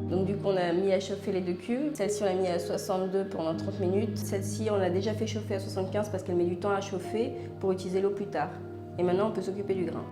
Donc du coup on a mis à chauffer les deux cuves. Celle-ci on l'a mis à 62 pendant 30 minutes. Celle-ci on l'a déjà fait chauffer à 75 parce qu'elle met du temps à chauffer pour utiliser l'eau plus tard. Et maintenant on peut s'occuper du grain.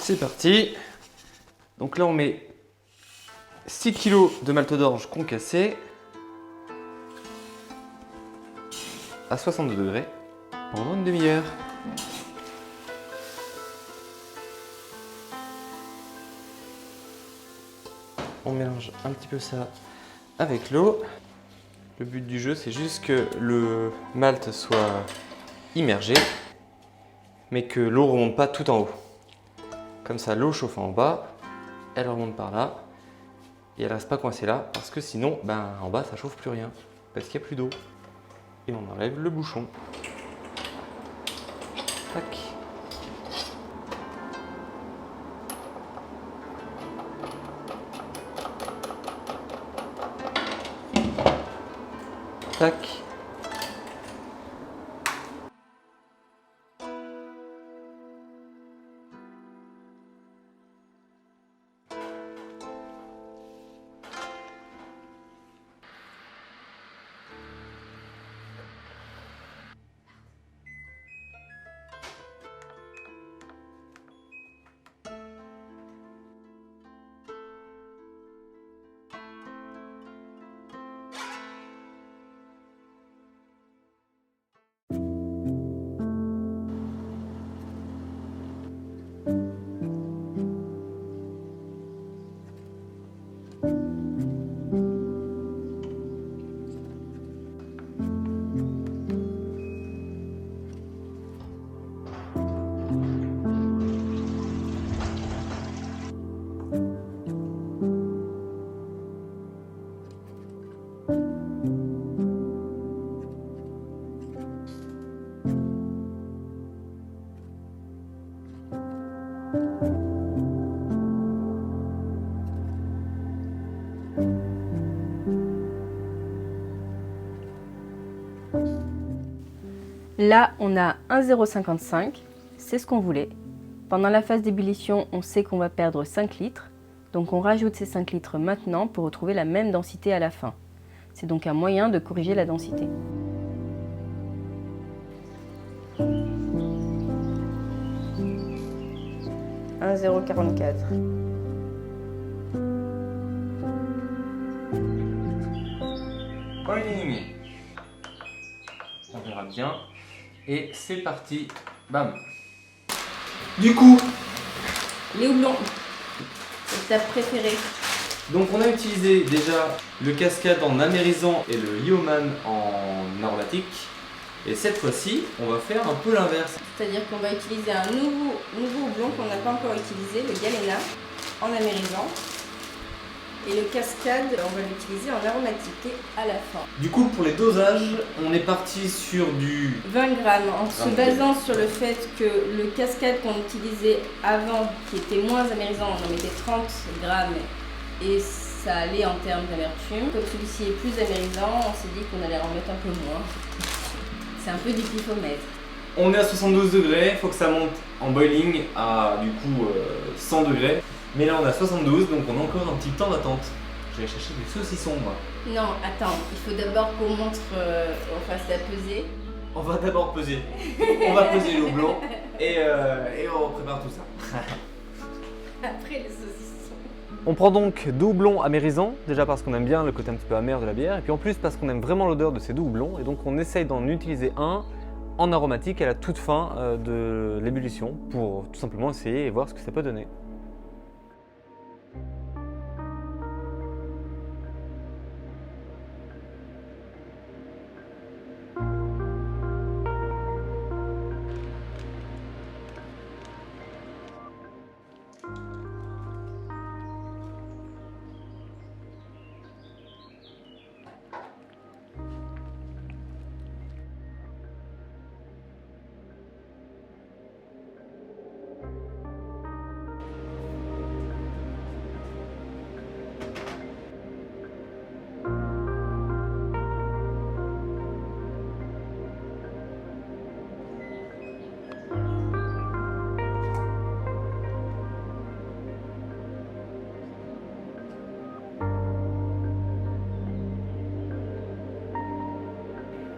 C'est parti. Donc là on met 6 kg de malt d'orge concassé à 62 degrés pendant une demi-heure. On mélange un petit peu ça avec l'eau. Le but du jeu c'est juste que le malt soit immergé mais que l'eau ne remonte pas tout en haut. Comme ça, l'eau chauffe en bas, elle remonte par là et elle reste pas coincée là parce que sinon, en bas, ça chauffe plus rien parce qu'il n'y a plus d'eau. Et on enlève le bouchon. Tac. Tac. Là, on a 1,055, c'est ce qu'on voulait. Pendant la phase d'ébullition, on sait qu'on va perdre 5 litres. Donc on rajoute ces 5 litres maintenant pour retrouver la même densité à la fin. C'est donc un moyen de corriger la densité. « 1,044 ». Boiling. On verra bien. Et c'est parti. Bam. Du coup, Les houblons, c'est ta préférée. donc on a utilisé déjà le cascade en amérisant et le yeoman en aromatique. Et cette fois-ci, on va faire un peu l'inverse. C'est-à-dire qu'on va utiliser un nouveau houblon qu'on n'a pas encore utilisé, le Galena, en amérisant. Et le cascade, on va l'utiliser en aromatique à la fin. Du coup, pour les dosages, on est parti sur du 20 grammes, en se basant sur le fait que le cascade qu'on utilisait avant, qui était moins amérisant, on en mettait 30 grammes et ça allait en termes d'amertume. Comme celui-ci est plus amérisant, on s'est dit qu'on allait en mettre un peu moins. C'est un peu du pifomètre. On est à 72 degrés, il faut que ça monte en boiling à du coup 100 degrés. Mais là on a 72, donc on a encore un petit temps d'attente. J'allais chercher des saucissons, moi. Non, attends, il faut d'abord qu'on montre, on fasse la pesée. On va d'abord peser. On va peser le houblon et on prépare tout ça. Après les saucissons. On prend donc 2 houblons amérisants, déjà parce qu'on aime bien le côté un petit peu amer de la bière, et puis en plus parce qu'on aime vraiment l'odeur de ces 2 houblons, et donc on essaye d'en utiliser un en aromatique à la toute fin de l'ébullition, pour tout simplement essayer et voir ce que ça peut donner.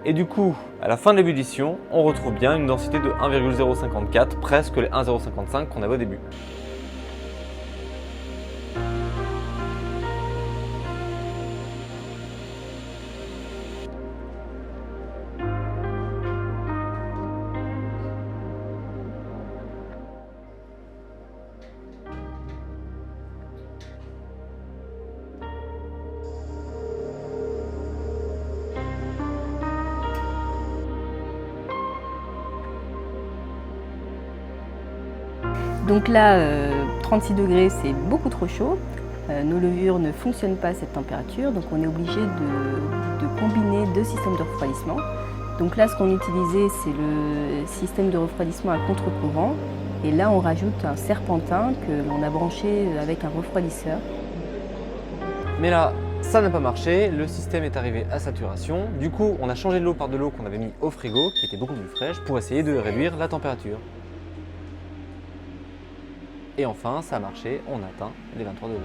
Et du coup, à la fin de l'ébullition, on retrouve bien une densité de 1,054, presque les 1,055 qu'on avait au début. Donc là, 36 degrés, c'est beaucoup trop chaud. Nos levures ne fonctionnent pas à cette température, donc on est obligé de combiner 2 systèmes de refroidissement. Donc là, ce qu'on utilisait, c'est le système de refroidissement à contre-courant. Et là, on rajoute un serpentin que l'on a branché avec un refroidisseur. Mais là, ça n'a pas marché, le système est arrivé à saturation. Du coup, on a changé l'eau par de l'eau qu'on avait mis au frigo, qui était beaucoup plus fraîche, pour essayer de réduire la température. Et enfin, ça a marché, on atteint les 23 degrés.